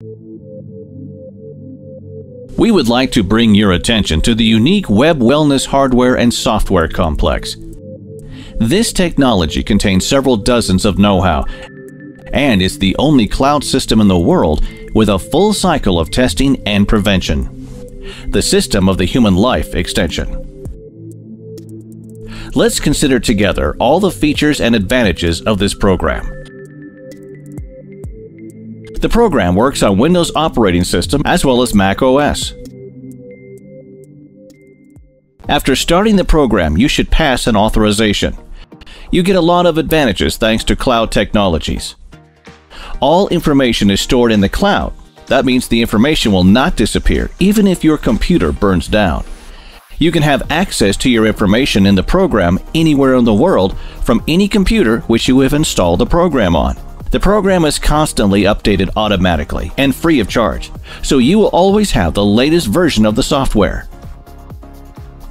We would like to bring your attention to the unique web wellness hardware and software complex. This technology contains several dozens of know-how, and is the only cloud system in the world with a full cycle of testing and prevention. The system of the human life extension. Let's consider together all the features and advantages of this program. The program works on Windows operating system as well as Mac OS. After starting the program, you should pass an authorization. You get a lot of advantages thanks to cloud technologies. All information is stored in the cloud. That means the information will not disappear, even if your computer burns down. You can have access to your information in the program anywhere in the world from any computer which you have installed the program on. The program is constantly updated automatically and free of charge, so you will always have the latest version of the software.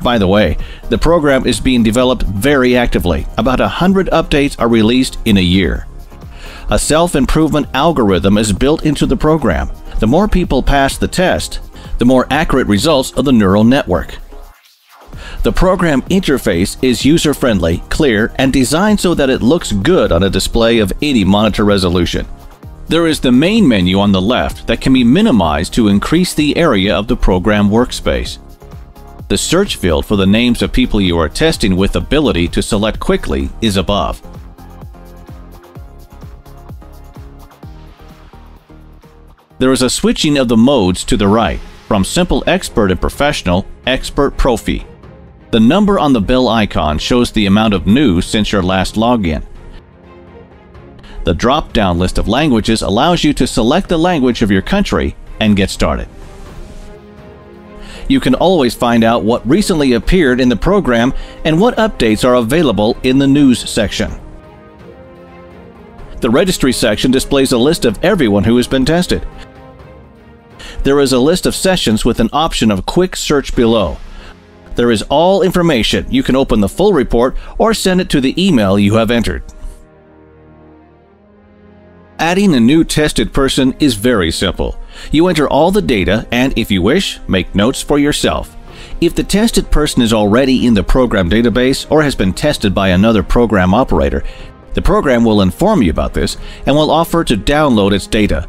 By the way, the program is being developed very actively. About 100 updates are released in a year. A self-improvement algorithm is built into the program. The more people pass the test, the more accurate results of the neural network. The program interface is user-friendly, clear, and designed so that it looks good on a display of any monitor resolution. There is the main menu on the left that can be minimized to increase the area of the program workspace. The search field for the names of people you are testing with ability to select quickly is above. There is a switching of the modes to the right, from Simple Expert and Professional, Expert Profi. The number on the bell icon shows the amount of news since your last login. The drop-down list of languages allows you to select the language of your country and get started. You can always find out what recently appeared in the program and what updates are available in the news section. The Registry section displays a list of everyone who has been tested. There is a list of sessions with an option of quick search below. There is all information. You can open the full report or send it to the email you have entered. Adding a new tested person is very simple. You enter all the data and, if you wish, make notes for yourself. If the tested person is already in the program database or has been tested by another program operator, the program will inform you about this and will offer to download its data.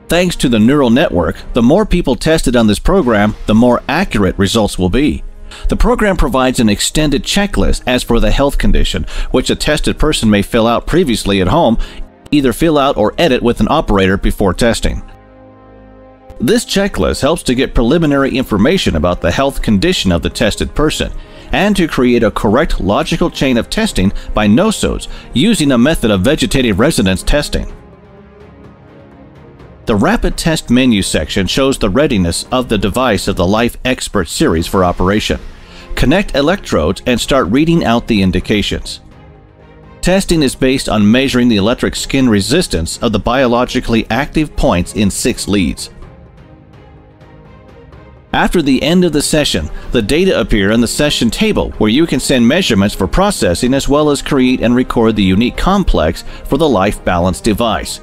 Thanks to the neural network, the more people tested on this program, the more accurate results will be. The program provides an extended checklist as for the health condition, which a tested person may fill out previously at home, either fill out or edit with an operator before testing. This checklist helps to get preliminary information about the health condition of the tested person, and to create a correct logical chain of testing by nosodes using a method of vegetative resonance testing. The Rapid Test menu section shows the readiness of the device of the Life Expert series for operation. Connect electrodes and start reading out the indications. Testing is based on measuring the electric skin resistance of the biologically active points in 6 leads. After the end of the session, the data appear in the session table where you can send measurements for processing as well as create and record the unique complex for the Life Balance device.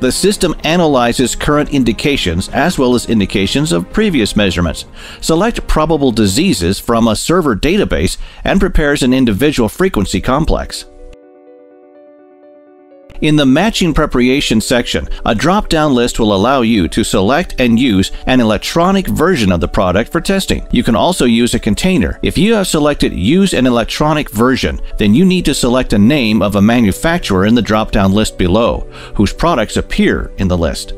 The system analyzes current indications as well as indications of previous measurements. Select probable diseases from a server database and prepares an individual frequency complex. In the Matching Preparation section, a drop-down list will allow you to select and use an electronic version of the product for testing. You can also use a container. If you have selected Use an electronic version, then you need to select a name of a manufacturer in the drop-down list below, whose products appear in the list.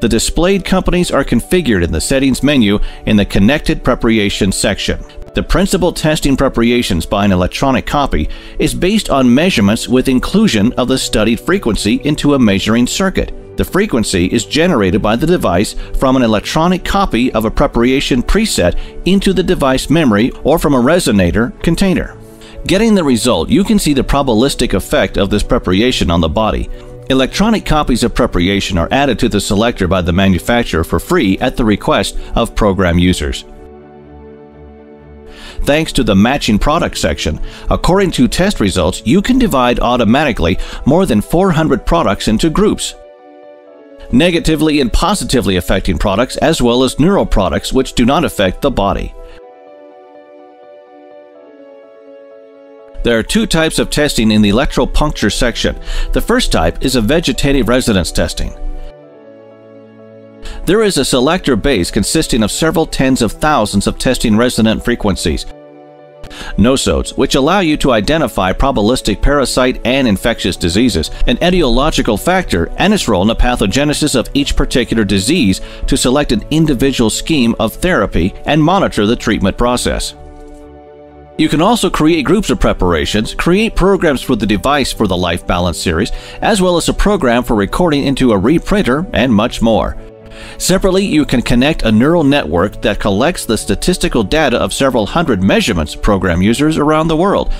The displayed companies are configured in the Settings menu in the Connected Preparation section. The principal testing preparations by an electronic copy is based on measurements with inclusion of the studied frequency into a measuring circuit. The frequency is generated by the device from an electronic copy of a preparation preset into the device memory or from a resonator container. Getting the result, you can see the probabilistic effect of this preparation on the body. Electronic copies of preparation are added to the selector by the manufacturer for free at the request of program users. Thanks to the matching product section, according to test results, you can divide automatically more than 400 products into groups, negatively and positively affecting products as well as neutral products which do not affect the body. There are two types of testing in the electropuncture section. The first type is a vegetative resonance testing. There is a selector base consisting of several tens of thousands of testing resonant frequencies, nosodes, which allow you to identify probabilistic parasite and infectious diseases, an etiological factor, and its role in the pathogenesis of each particular disease to select an individual scheme of therapy and monitor the treatment process. You can also create groups of preparations, create programs for the device for the Life Balance series, as well as a program for recording into a reprinter, and much more. Separately, you can connect a neural network that collects the statistical data of several hundred measurements program users around the world,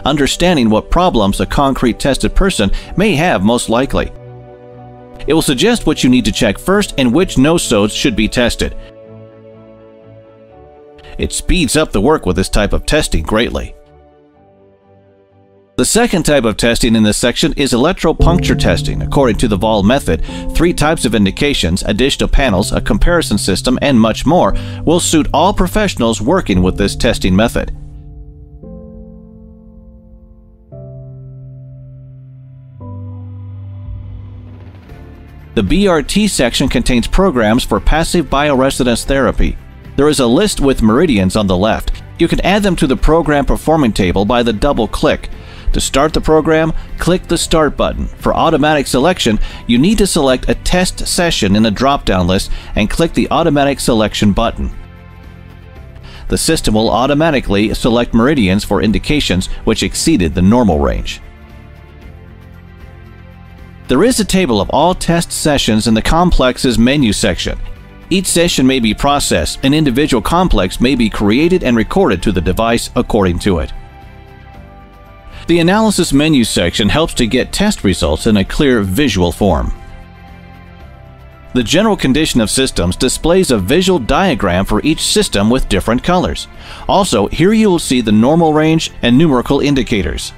understanding what problems a concrete tested person may have most likely. It will suggest what you need to check first and which nosodes should be tested. It speeds up the work with this type of testing greatly. The second type of testing in this section is electropuncture testing. According to the Vol method, 3 types of indications, additional panels, a comparison system, and much more will suit all professionals working with this testing method. The BRT section contains programs for passive bioresonance therapy. There is a list with meridians on the left. You can add them to the program performing table by the double click. To start the program, click the Start button. For automatic selection, you need to select a test session in the drop-down list and click the Automatic Selection button. The system will automatically select meridians for indications which exceeded the normal range. There is a table of all test sessions in the Complexes menu section. Each session may be processed. An individual complex may be created and recorded to the device according to it. The Analysis menu section helps to get test results in a clear visual form. The General Condition of Systems displays a visual diagram for each system with different colors. Also, here you will see the normal range and numerical indicators.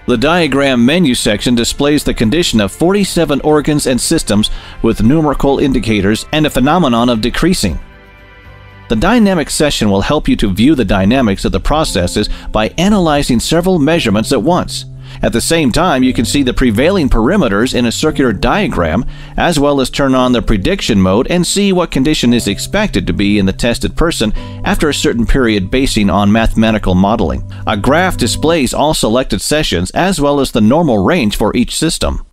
The Diagram menu section displays the condition of 47 organs and systems with numerical indicators and a phenomenon of decreasing. The Dynamic session will help you to view the dynamics of the processes by analyzing several measurements at once. At the same time, you can see the prevailing perimeters in a circular diagram, as well as turn on the prediction mode and see what condition is expected to be in the tested person after a certain period basing on mathematical modeling. A graph displays all selected sessions as well as the normal range for each system.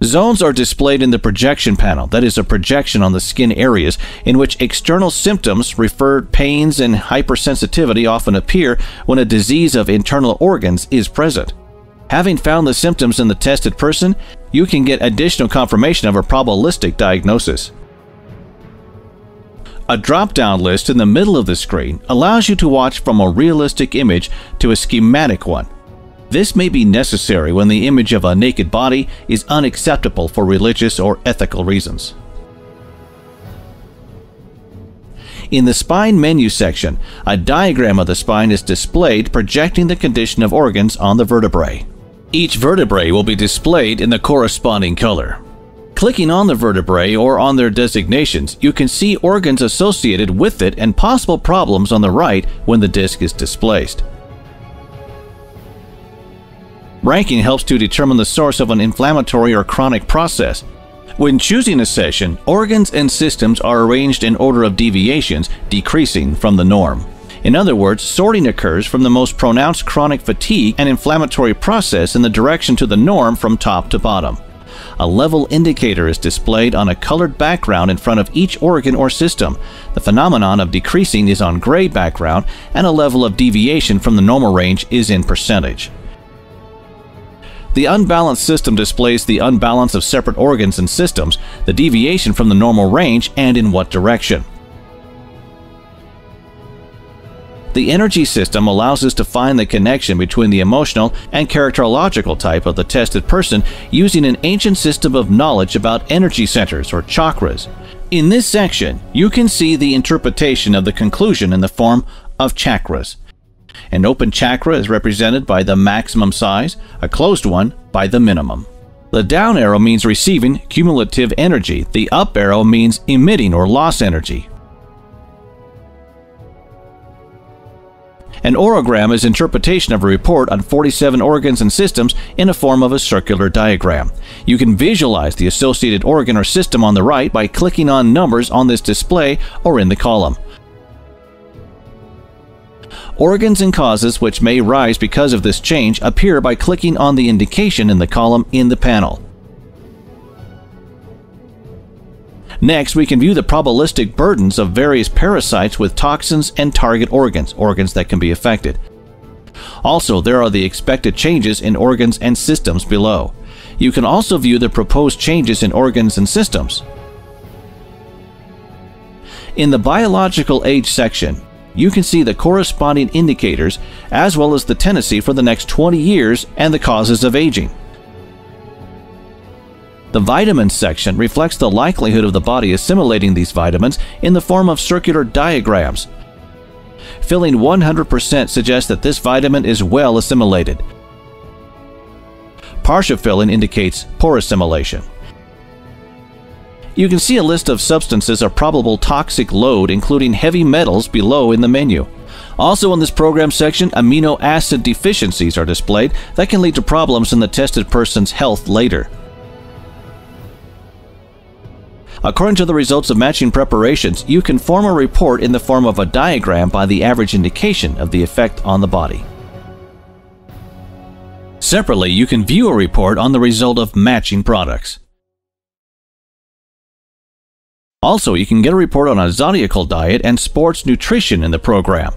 Zones are displayed in the projection panel, that is a projection on the skin areas in which external symptoms, referred pains, and hypersensitivity often appear when a disease of internal organs is present. Having found the symptoms in the tested person, you can get additional confirmation of a probabilistic diagnosis. A drop-down list in the middle of the screen allows you to watch from a realistic image to a schematic one. This may be necessary when the image of a naked body is unacceptable for religious or ethical reasons. In the Spine menu section, a diagram of the spine is displayed projecting the condition of organs on the vertebrae. Each vertebrae will be displayed in the corresponding color. Clicking on the vertebrae or on their designations, you can see organs associated with it and possible problems on the right when the disc is displaced. Ranking helps to determine the source of an inflammatory or chronic process. When choosing a session, organs and systems are arranged in order of deviations, decreasing from the norm. In other words, sorting occurs from the most pronounced chronic fatigue and inflammatory process in the direction to the norm from top to bottom. A level indicator is displayed on a colored background in front of each organ or system. The phenomenon of decreasing is on gray background, and a level of deviation from the normal range is in percentage. The unbalanced system displays the unbalance of separate organs and systems, the deviation from the normal range, and in what direction. The energy system allows us to find the connection between the emotional and characterological type of the tested person using an ancient system of knowledge about energy centers or chakras. In this section, you can see the interpretation of the conclusion in the form of chakras. An open chakra is represented by the maximum size, a closed one by the minimum. The down arrow means receiving cumulative energy. The up arrow means emitting or loss energy. An orogram is interpretation of a report on 47 organs and systems in a form of a circular diagram. You can visualize the associated organ or system on the right by clicking on numbers on this display or in the column. Organs and causes which may rise because of this change appear by clicking on the indication in the column in the panel. Next, we can view the probabilistic burdens of various parasites with toxins and target organs that can be affected. Also, there are the expected changes in organs and systems below. You can also view the proposed changes in organs and systems. In the biological age section, you can see the corresponding indicators as well as the tendency for the next 20 years and the causes of aging. The vitamins section reflects the likelihood of the body assimilating these vitamins in the form of circular diagrams. Filling 100% suggests that this vitamin is well assimilated. Partial filling indicates poor assimilation. You can see a list of substances of probable toxic load, including heavy metals, below in the menu. Also in this program section, amino acid deficiencies are displayed that can lead to problems in the tested person's health later. According to the results of matching preparations, you can form a report in the form of a diagram by the average indication of the effect on the body. Separately, you can view a report on the result of matching products. Also, you can get a report on a zodiacal diet and sports nutrition in the program.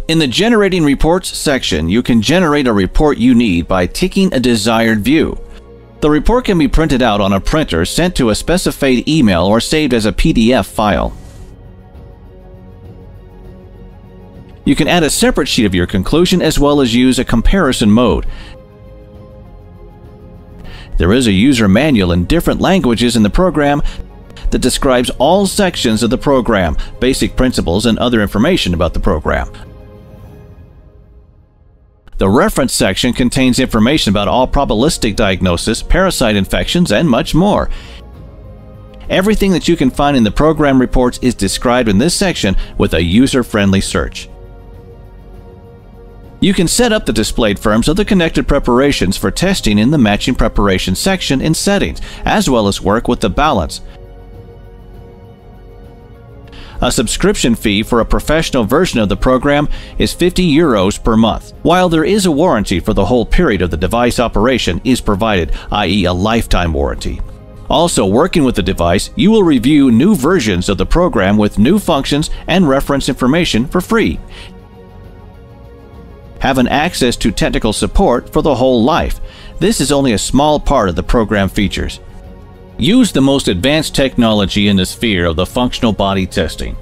In the Generating Reports section, you can generate a report you need by ticking a desired view. The report can be printed out on a printer, sent to a specified email, or saved as a PDF file. You can add a separate sheet of your conclusion as well as use a comparison mode. There is a user manual in different languages in the program that describes all sections of the program, basic principles, and other information about the program. The reference section contains information about all probabilistic diagnosis, parasite infections, and much more. Everything that you can find in the program reports is described in this section with a user-friendly search. You can set up the displayed forms of the connected preparations for testing in the Matching Preparation section in Settings, as well as work with the balance. A subscription fee for a professional version of the program is €50 per month, while there is a warranty for the whole period of the device operation is provided, i.e. a lifetime warranty. Also, working with the device, you will review new versions of the program with new functions and reference information for free. Having access to technical support for the whole life. This is only a small part of the program features. Use the most advanced technology in the sphere of the functional body testing.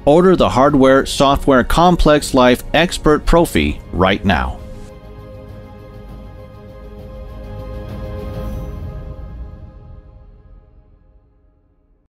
Order the hardware, software, complex life expert Profi right now.